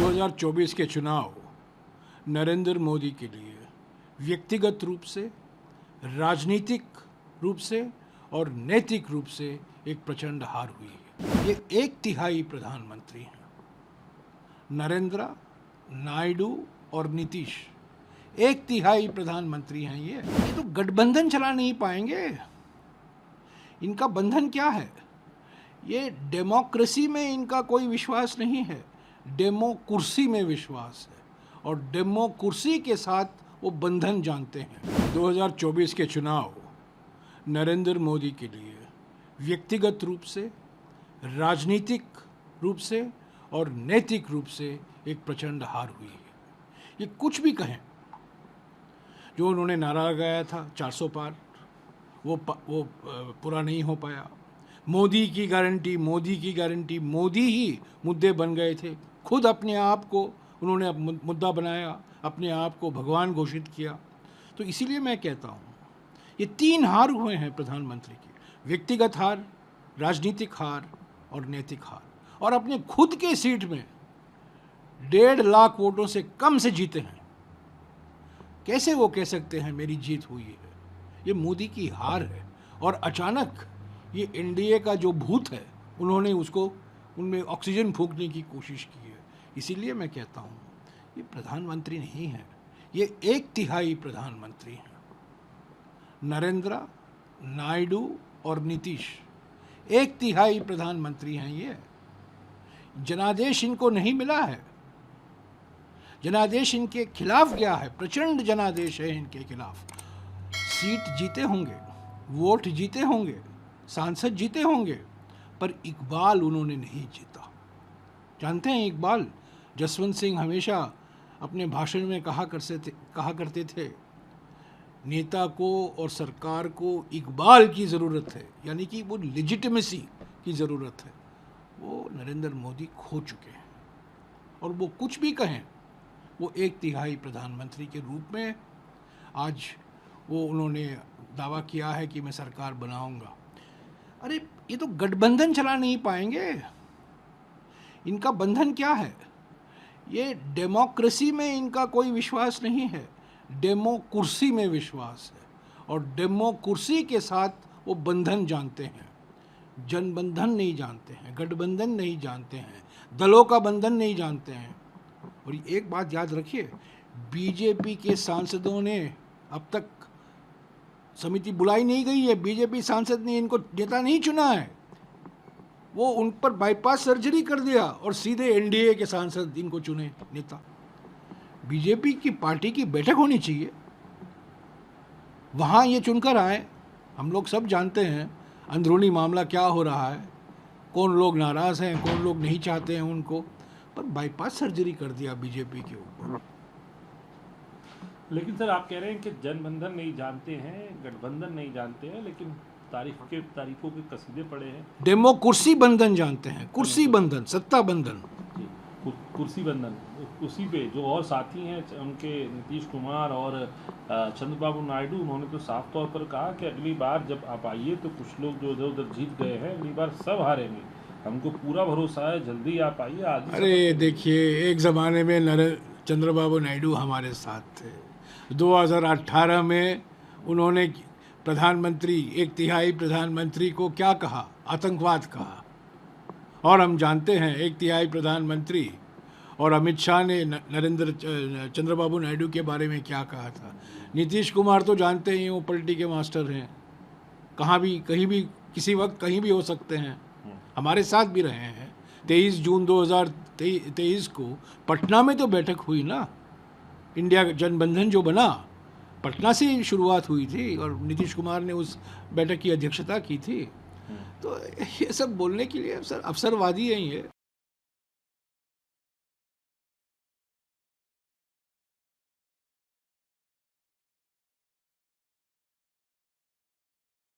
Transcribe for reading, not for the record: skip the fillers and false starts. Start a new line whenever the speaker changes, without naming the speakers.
2024 के चुनाव नरेंद्र मोदी के लिए व्यक्तिगत रूप से, राजनीतिक रूप से और नैतिक रूप से एक प्रचंड हार हुई है। ये 1/3 प्रधानमंत्री हैं। नरेंद्र, नायडू और नीतीश 1/3 प्रधानमंत्री हैं। ये तो गठबंधन चला नहीं पाएंगे। इनका बंधन क्या है? ये डेमोक्रेसी में इनका कोई विश्वास नहीं है, डेमोकुर्सी में विश्वास है और डेमोकुर्सी के साथ वो बंधन जानते हैं। 2024 के चुनाव नरेंद्र मोदी के लिए व्यक्तिगत रूप से, राजनीतिक रूप से और नैतिक रूप से एक प्रचंड हार हुई है। ये कुछ भी कहें, जो उन्होंने नारा लगाया था 400 पार, वो पूरा नहीं हो पाया। मोदी की गारंटी, मोदी की गारंटी, मोदी ही मुद्दे बन गए थे। खुद अपने आप को उन्होंने मुद्दा बनाया, अपने आप को भगवान घोषित किया। तो इसीलिए मैं कहता हूँ ये 3 हार हुए हैं प्रधानमंत्री की, व्यक्तिगत हार, राजनीतिक हार और नैतिक हार। और अपने खुद के सीट में 1.5 लाख वोटों से कम से जीते हैं। कैसे वो कह सकते हैं मेरी जीत हुई है? ये मोदी की हार है। और अचानक ये एनडीए का जो भूत है, उन्होंने उसको उनमें ऑक्सीजन फूंकने की कोशिश की है। इसीलिए मैं कहता हूँ ये प्रधानमंत्री नहीं है, ये 1/3 प्रधानमंत्री हैं। नरेंद्र, नायडू और नीतीश 1/3 प्रधानमंत्री हैं। ये जनादेश इनको नहीं मिला है। जनादेश इनके खिलाफ गया है, प्रचंड जनादेश है इनके खिलाफ। सीट जीते होंगे, वोट जीते होंगे, सांसद जीते होंगे, पर इकबाल उन्होंने नहीं जीता। जानते हैं इकबाल? जसवंत सिंह हमेशा अपने भाषण में कहा करते थे नेता को और सरकार को इकबाल की ज़रूरत है, यानी कि वो लेजिटिमेसी की ज़रूरत है। वो नरेंद्र मोदी खो चुके हैं। और वो कुछ भी कहें, वो 1/3 प्रधानमंत्री के रूप में आज वो उन्होंने दावा किया है कि मैं सरकार बनाऊंगा। अरे ये तो गठबंधन चला नहीं पाएंगे। इनका बंधन क्या है? ये डेमोक्रेसी में इनका कोई विश्वास नहीं है, डेमोकुर्सी में विश्वास है और डेमोकुर्सी के साथ वो बंधन जानते हैं। जनबंधन नहीं जानते हैं, गठबंधन नहीं जानते हैं, दलों का बंधन नहीं जानते हैं। और एक बात याद रखिए, बीजेपी के सांसदों ने अब तक समिति बुलाई नहीं गई है। बीजेपी सांसद ने इनको नेता नहीं चुना है। वो उन पर बाईपास सर्जरी कर दिया और सीधे एनडीए के सांसद इनको चुने नेता। बीजेपी की पार्टी की बैठक होनी चाहिए, वहाँ ये चुनकर आए। हम लोग सब जानते हैं अंदरूनी मामला क्या हो रहा है, कौन लोग नाराज़ हैं, कौन लोग नहीं चाहते हैं उनको, पर बाईपास सर्जरी कर दिया बीजेपी के ऊपर।
लेकिन सर आप कह रहे हैं कि जनबंधन नहीं जानते हैं, गठबंधन नहीं जानते हैं, लेकिन तारीखों के कसीदे पड़े हैं।
डेमोकुर्सी बंधन जानते हैं, कुर्सी बंधन, सत्ता बंधन,
कुर्सी बंधन। उसी पे जो और साथी हैं उनके, नीतीश कुमार और चंद्रबाबू नायडू, उन्होंने तो साफ तौर पर कहा कि अगली बार जब आप आइए तो कुछ लोग जो इधर उधर जीत गए हैं, अगली बार सब हारेंगे, हमको पूरा भरोसा है, जल्दी आप आइए। आज
अरे देखिए, एक ज़माने में चंद्रबाबू नायडू हमारे साथ थे। 2018 में उन्होंने प्रधानमंत्री, 1/3 प्रधानमंत्री को क्या कहा? आतंकवाद कहा। और हम जानते हैं 1/3 प्रधानमंत्री और अमित शाह ने चंद्रबाबू नायडू के बारे में क्या कहा था। नीतीश कुमार तो जानते हैं वो पलटी के मास्टर हैं, कहाँ भी, कहीं भी, किसी वक्त कहीं भी हो सकते हैं। हमारे साथ भी रहे हैं। 23 जून 2023 को पटना में तो बैठक हुई ना, इंडिया जनबंधन जो बना, पटना से शुरुआत हुई थी और नीतीश कुमार ने उस बैठक की अध्यक्षता की थी। तो ये सब बोलने के लिए अवसरवादी हैं ये।